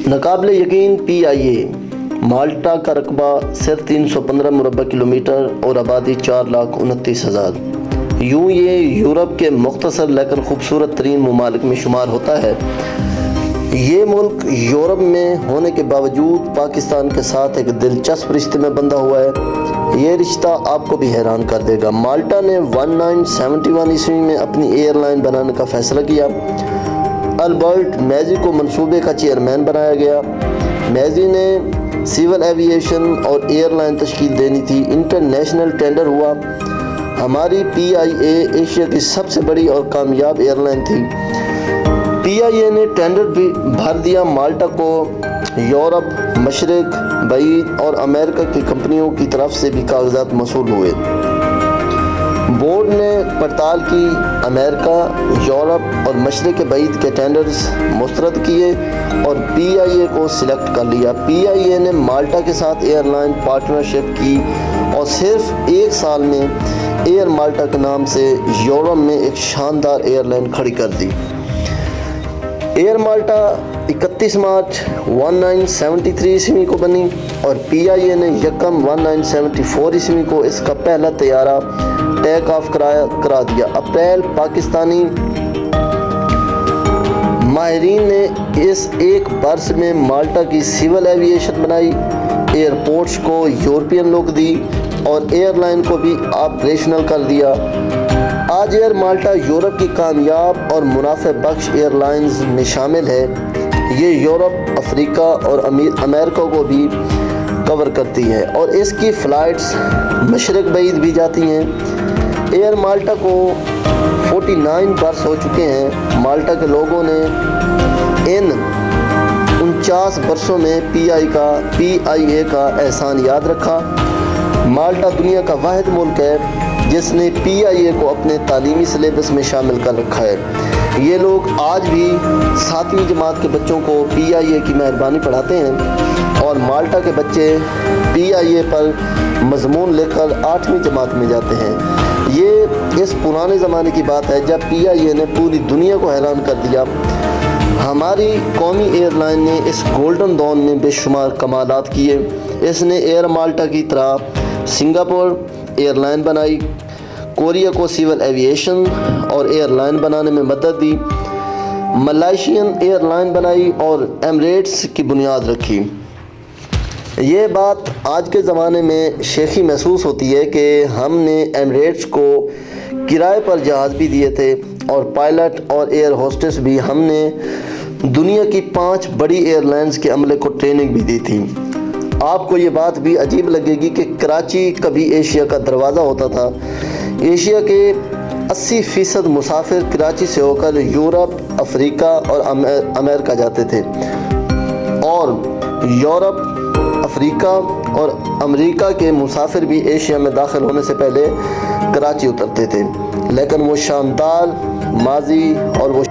नाकाबिल यकीन PIA माल्टा का रकबा सिर्फ 315 मुरबा किलोमीटर और आबादी 4,29,000। यूँ ये यूरोप के मुख्तसर लेकिन खूबसूरत तरीन ममालिक में शुमार होता है। ये मुल्क यूरोप में होने के बावजूद पाकिस्तान के साथ एक दिलचस्प रिश्ते में बंधा हुआ है। ये रिश्ता आपको भी हैरान कर देगा। माल्टा ने 1971 ईस्वी में अपनी एयरलाइन बनाने का फैसला किया। अल्बर्ट मैजी को मंसूबे का चेयरमैन बनाया गया। मैजी ने सिविल एविएशन और एयरलाइन तश्कील देनी थी। इंटरनेशनल टेंडर हुआ। हमारी PIA एशिया की सबसे बड़ी और कामयाब एयरलाइन थी। PIA ने टेंडर भी भर दिया। माल्टा को यूरोप, मशरिक, बईद और अमेरिका की कंपनियों की तरफ से भी कागजात मौसूल हुए। बोर्ड ने पड़ताल की। अमेरिका, यूरोप और मशरिक बईद के टेंडर्स मुस्तरद किए और PIA को सिलेक्ट कर लिया। PIA ने माल्टा के साथ एयरलाइन पार्टनरशिप की और सिर्फ एक साल में एयर माल्टा के नाम से यूरोप में एक शानदार एयरलाइन खड़ी कर दी। एयर माल्टा 31 मार्च 1973 ईस्वी को बनी और PIA ने यकम 1974 ईस्वी को इसका पहला तैयारा टेक ऑफ करा दिया। अप्रैल पाकिस्तानी माहिरीन ने इस एक बरस में माल्टा की सिविल एविएशन बनाई, एयरपोर्ट्स को यूरोपियन लुक दी और एयरलाइन को भी ऑपरेशनल कर दिया। आज एयर माल्टा यूरोप की कामयाब और मुनाफे बख्श एयरलाइंस में शामिल है। ये यूरोप, अफ्रीका और अमेरिका को भी कवर करती है और इसकी फ़्लाइट्स मशरिक बईद भी जाती हैं। एयर माल्टा को 49 बरस हो चुके हैं। माल्टा के लोगों ने इन 49 बरसों में PIA का एहसान याद रखा। माल्टा दुनिया का वाहिद मुल्क है जिसने PIA को अपने तालीमी सिलेबस में शामिल कर रखा है। ये लोग आज भी 7वीं जमात के बच्चों को PIA की मेहरबानी पढ़ाते हैं और माल्टा के बच्चे PIA पर मजमून लेकर 8वीं जमात में जाते हैं। ये इस पुराने ज़माने की बात है जब PIA ने पूरी दुनिया को हैरान कर दिया। हमारी कौमी एयरलाइन ने इस गोल्डन दौर में बेशुमार कमालात किए। इसने एयर माल्टा की तरह सिंगापुर एयरलाइन बनाई, कोरिया को सिविल एविएशन और एयरलाइन बनाने में मदद दी, मलेशियन एयरलाइन बनाई और एमिरेट्स की बुनियाद रखी। ये बात आज के ज़माने में शेखी महसूस होती है कि हमने एमिरेट्स को किराए पर जहाज़ भी दिए थे और पायलट और एयर होस्टेस भी। हमने दुनिया की 5 बड़ी एयरलाइंस के अमले को ट्रेनिंग भी दी थी। आपको ये बात भी अजीब लगेगी कि कराची कभी एशिया का दरवाज़ा होता था। एशिया के 80% मुसाफिर कराची से होकर यूरोप, अफ्रीका और अमेरिका जाते थे और यूरोप, अफ्रीका और अमेरिका के मुसाफिर भी एशिया में दाखिल होने से पहले कराची उतरते थे। लेकिन वो शानदार माजी और वो